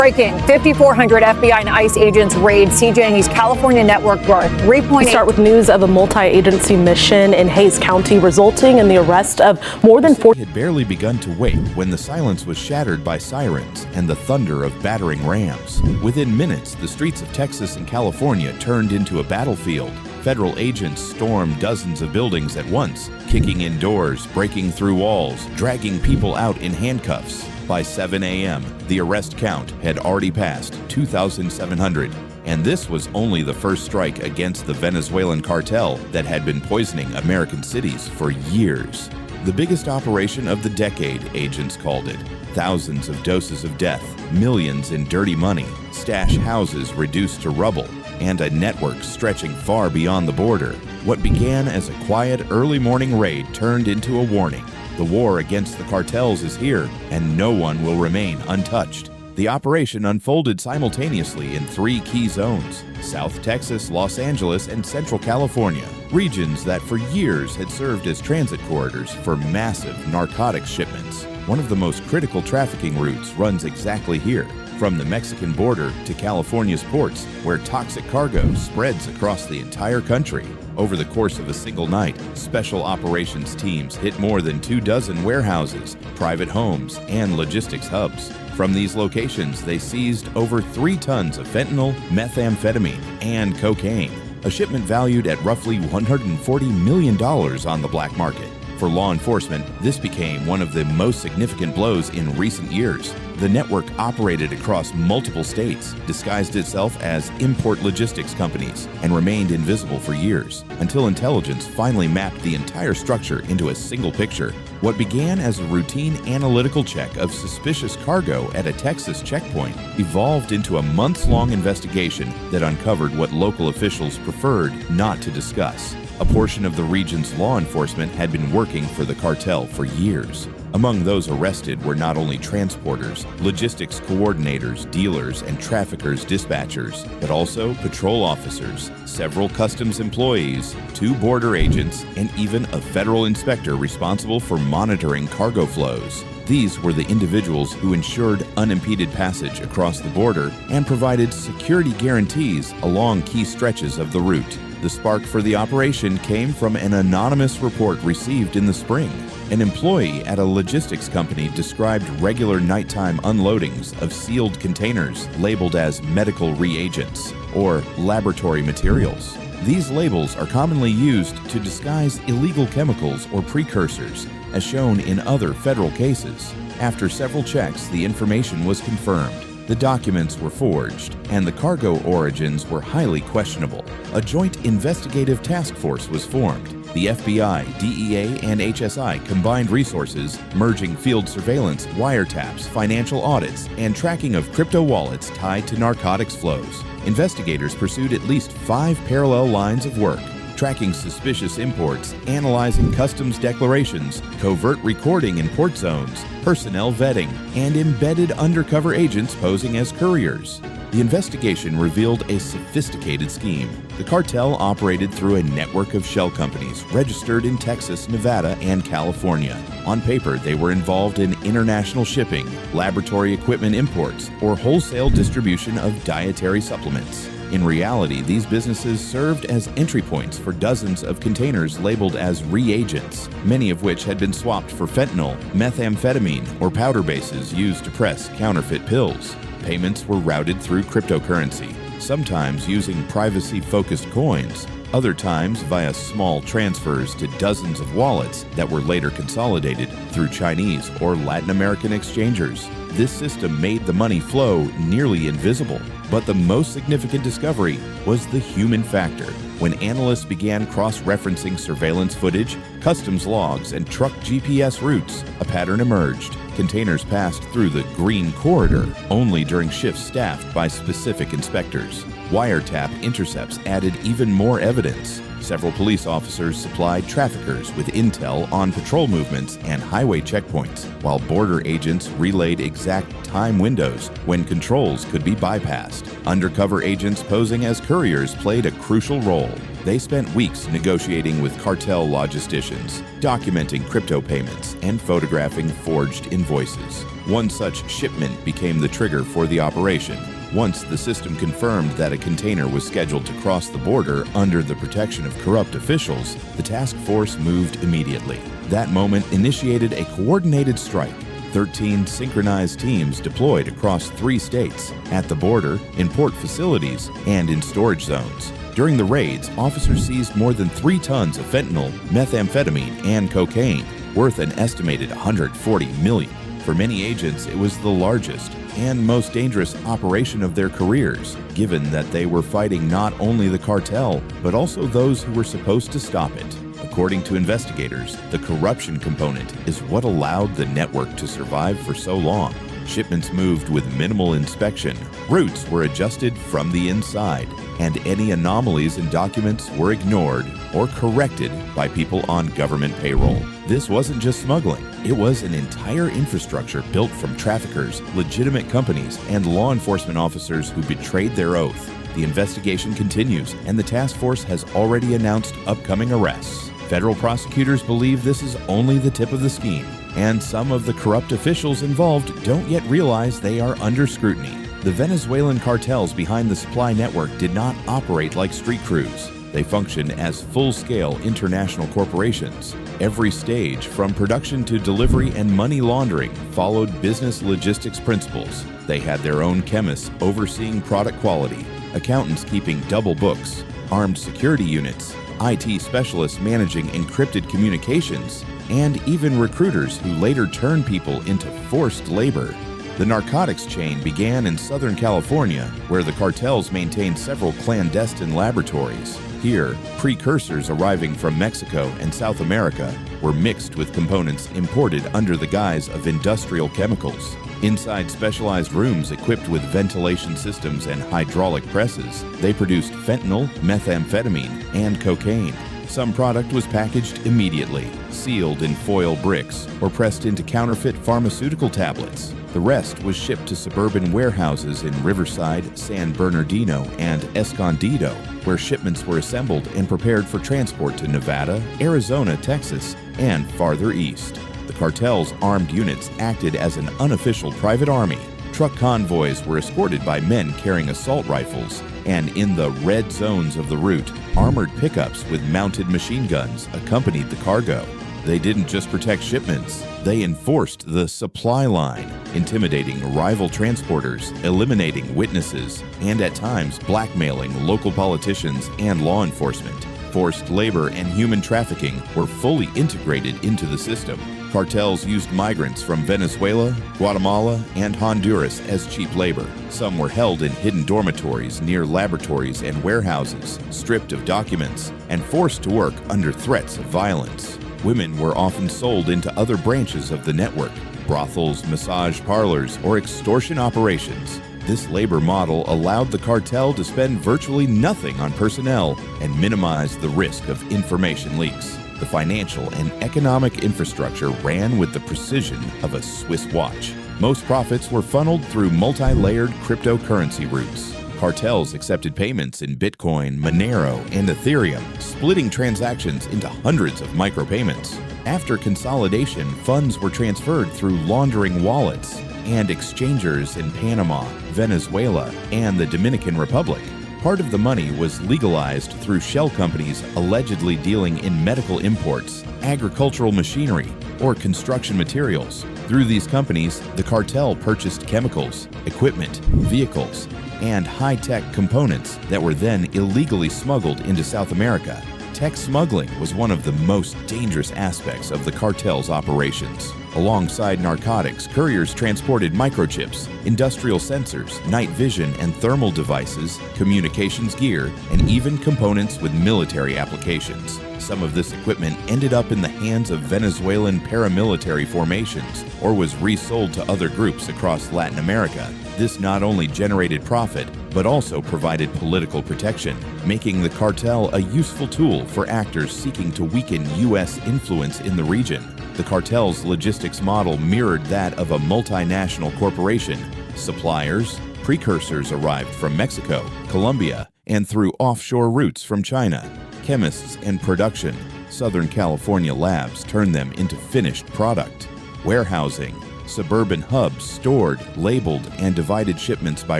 Breaking, 5,400 FBI and ICE agents raid CJNE's California network worth $3.8. We start with news of a multi-agency mission in Hays County resulting in the arrest of more than 40. It had barely begun to wake when the silence was shattered by sirens and the thunder of battering rams. Within minutes, the streets of Texas and California turned into a battlefield. Federal agents stormed dozens of buildings at once, kicking in doors, breaking through walls, dragging people out in handcuffs. By 7 a.m., the arrest count had already passed 2,700, and this was only the first strike against the Venezuelan cartel that had been poisoning American cities for years. The biggest operation of the decade, agents called it. Thousands of doses of death, millions in dirty money, stash houses reduced to rubble, and a network stretching far beyond the border. What began as a quiet early morning raid turned into a warning. The war against the cartels is here, and no one will remain untouched. The operation unfolded simultaneously in 3 key zones: South Texas, Los Angeles, and Central California, regions that for years had served as transit corridors for massive narcotics shipments. One of the most critical trafficking routes runs exactly here, from the Mexican border to California's ports, where toxic cargo spreads across the entire country. Over the course of a single night, special operations teams hit more than 24 warehouses, private homes, and logistics hubs. From these locations, they seized over 3 tons of fentanyl, methamphetamine, and cocaine, a shipment valued at roughly $140 million on the black market. For law enforcement, this became one of the most significant blows in recent years. The network operated across multiple states, disguised itself as import logistics companies, and remained invisible for years, until intelligence finally mapped the entire structure into a single picture. What began as a routine analytical check of suspicious cargo at a Texas checkpoint evolved into a months-long investigation that uncovered what local officials preferred not to discuss. A portion of the region's law enforcement had been working for the cartel for years. Among those arrested were not only transporters, logistics coordinators, dealers, and traffickers dispatchers, but also patrol officers, several customs employees, 2 border agents, and even a federal inspector responsible for monitoring cargo flows. These were the individuals who ensured unimpeded passage across the border and provided security guarantees along key stretches of the route. The spark for the operation came from an anonymous report received in the spring. An employee at a logistics company described regular nighttime unloadings of sealed containers labeled as medical reagents or laboratory materials. These labels are commonly used to disguise illegal chemicals or precursors, as shown in other federal cases. After several checks, the information was confirmed. The documents were forged, and the cargo origins were highly questionable. A joint investigative task force was formed. The FBI, DEA, and HSI combined resources, merging field surveillance, wiretaps, financial audits, and tracking of crypto wallets tied to narcotics flows. Investigators pursued at least 5 parallel lines of work: tracking suspicious imports, analyzing customs declarations, covert recording in port zones, personnel vetting, and embedded undercover agents posing as couriers. The investigation revealed a sophisticated scheme. The cartel operated through a network of shell companies registered in Texas, Nevada, and California. On paper, they were involved in international shipping, laboratory equipment imports, or wholesale distribution of dietary supplements. In reality, these businesses served as entry points for dozens of containers labeled as reagents, many of which had been swapped for fentanyl, methamphetamine, or powder bases used to press counterfeit pills. Payments were routed through cryptocurrency, sometimes using privacy-focused coins, other times via small transfers to dozens of wallets that were later consolidated through Chinese or Latin American exchangers. This system made the money flow nearly invisible. But the most significant discovery was the human factor. When analysts began cross-referencing surveillance footage, customs logs, and truck GPS routes, a pattern emerged. Containers passed through the green corridor only during shifts staffed by specific inspectors. Wiretap intercepts added even more evidence. Several police officers supplied traffickers with intel on patrol movements and highway checkpoints, while border agents relayed exact time windows when controls could be bypassed. Undercover agents posing as couriers played a crucial role. They spent weeks negotiating with cartel logisticians, documenting crypto payments, and photographing forged invoices. One such shipment became the trigger for the operation. Once the system confirmed that a container was scheduled to cross the border under the protection of corrupt officials, the task force moved immediately. That moment initiated a coordinated strike. 13 synchronized teams deployed across 3 states, at the border, in port facilities, and in storage zones. During the raids, officers seized more than 3 tons of fentanyl, methamphetamine, and cocaine, worth an estimated $140 million. For many agents, it was the largest and most dangerous operation of their careers, given that they were fighting not only the cartel, but also those who were supposed to stop it. According to investigators, the corruption component is what allowed the network to survive for so long. Shipments moved with minimal inspection, routes were adjusted from the inside, and any anomalies in documents were ignored or corrected by people on government payroll. This wasn't just smuggling, it was an entire infrastructure built from traffickers, legitimate companies, and law enforcement officers who betrayed their oath. The investigation continues, and the task force has already announced upcoming arrests. Federal prosecutors believe this is only the tip of the scheme, and some of the corrupt officials involved don't yet realize they are under scrutiny. The Venezuelan cartels behind the supply network did not operate like street crews. They function as full-scale international corporations. Every stage, from production to delivery and money laundering, followed business logistics principles. They had their own chemists overseeing product quality, accountants keeping double books, armed security units, IT specialists managing encrypted communications, and even recruiters who later turned people into forced labor. The narcotics chain began in Southern California, where the cartels maintained several clandestine laboratories. Here, precursors arriving from Mexico and South America were mixed with components imported under the guise of industrial chemicals. Inside specialized rooms equipped with ventilation systems and hydraulic presses, they produced fentanyl, methamphetamine, and cocaine. Some product was packaged immediately, sealed in foil bricks, or pressed into counterfeit pharmaceutical tablets. The rest was shipped to suburban warehouses in Riverside, San Bernardino, and Escondido, where shipments were assembled and prepared for transport to Nevada, Arizona, Texas, and farther east. The cartel's armed units acted as an unofficial private army. Truck convoys were escorted by men carrying assault rifles, and in the red zones of the route, armored pickups with mounted machine guns accompanied the cargo. They didn't just protect shipments, they enforced the supply line, intimidating rival transporters, eliminating witnesses, and at times blackmailing local politicians and law enforcement. Forced labor and human trafficking were fully integrated into the system. Cartels used migrants from Venezuela, Guatemala, and Honduras as cheap labor. Some were held in hidden dormitories near laboratories and warehouses, stripped of documents, and forced to work under threats of violence. Women were often sold into other branches of the network, brothels, massage parlors, or extortion operations. This labor model allowed the cartel to spend virtually nothing on personnel and minimize the risk of information leaks. The financial and economic infrastructure ran with the precision of a Swiss watch. Most profits were funneled through multi-layered cryptocurrency routes. Cartels accepted payments in Bitcoin, Monero, and Ethereum, splitting transactions into hundreds of micropayments. After consolidation, funds were transferred through laundering wallets and exchangers in Panama, Venezuela, and the Dominican Republic. Part of the money was legalized through shell companies allegedly dealing in medical imports, agricultural machinery, or construction materials. Through these companies, the cartel purchased chemicals, equipment, vehicles, and high-tech components that were then illegally smuggled into South America. Tech smuggling was one of the most dangerous aspects of the cartel's operations. Alongside narcotics, couriers transported microchips, industrial sensors, night vision and thermal devices, communications gear, and even components with military applications. Some of this equipment ended up in the hands of Venezuelan paramilitary formations or was resold to other groups across Latin America. This not only generated profit, but also provided political protection, making the cartel a useful tool for actors seeking to weaken U.S. influence in the region. The cartel's logistics model mirrored that of a multinational corporation. Suppliers, precursors arrived from Mexico, Colombia, and through offshore routes from China. Chemists and production, Southern California labs turned them into finished product. Warehousing, Suburban hubs stored, labeled, and divided shipments by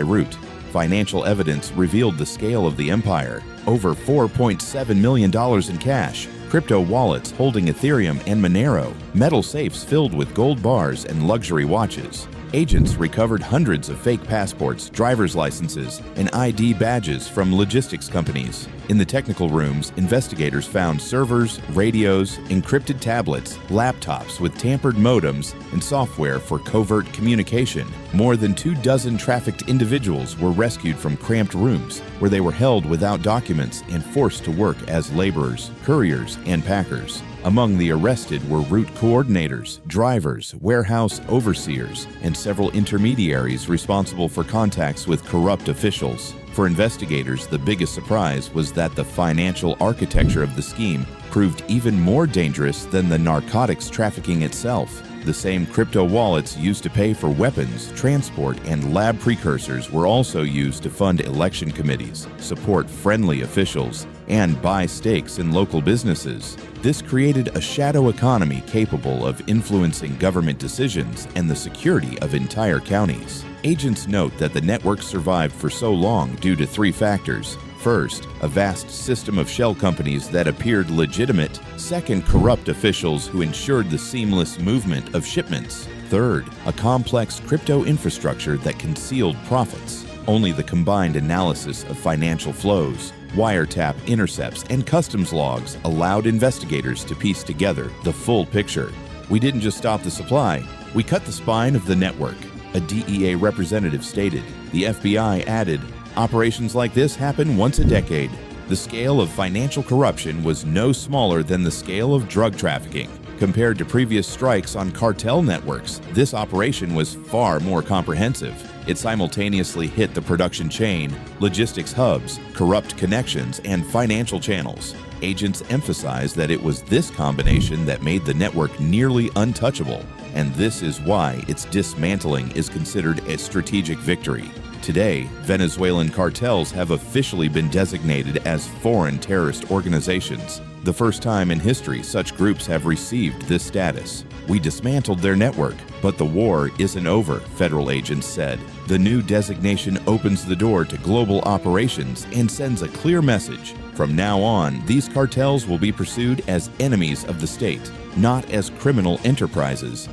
route. Financial evidence revealed the scale of the empire. Over $4.7 million in cash, crypto wallets holding Ethereum and Monero, metal safes filled with gold bars and luxury watches. Agents recovered hundreds of fake passports, driver's licenses, and ID badges from logistics companies. In the technical rooms, investigators found servers, radios, encrypted tablets, laptops with tampered modems, and software for covert communication. More than 24 trafficked individuals were rescued from cramped rooms, where they were held without documents and forced to work as laborers, couriers, and packers. Among the arrested were route coordinators, drivers, warehouse overseers, and several intermediaries responsible for contacts with corrupt officials. For investigators, the biggest surprise was that the financial architecture of the scheme proved even more dangerous than the narcotics trafficking itself. The same crypto wallets used to pay for weapons, transport, and lab precursors were also used to fund election committees, support friendly officials, and buy stakes in local businesses. This created a shadow economy capable of influencing government decisions and the security of entire counties. Agents note that the network survived for so long due to three factors. First, a vast system of shell companies that appeared legitimate. Second, corrupt officials who ensured the seamless movement of shipments. Third, a complex crypto infrastructure that concealed profits. Only the combined analysis of financial flows, wiretap intercepts, and customs logs allowed investigators to piece together the full picture. "We didn't just stop the supply, we cut the spine of the network," a DEA representative stated. The FBI added, "Operations like this happen once a decade." The scale of financial corruption was no smaller than the scale of drug trafficking. Compared to previous strikes on cartel networks, this operation was far more comprehensive. It simultaneously hit the production chain, logistics hubs, corrupt connections, and financial channels. Agents emphasized that it was this combination that made the network nearly untouchable, and this is why its dismantling is considered a strategic victory. Today, Venezuelan cartels have officially been designated as foreign terrorist organizations, the first time in history such groups have received this status. "We dismantled their network, but the war isn't over," federal agents said. The new designation opens the door to global operations and sends a clear message. From now on, these cartels will be pursued as enemies of the state, not as criminal enterprises.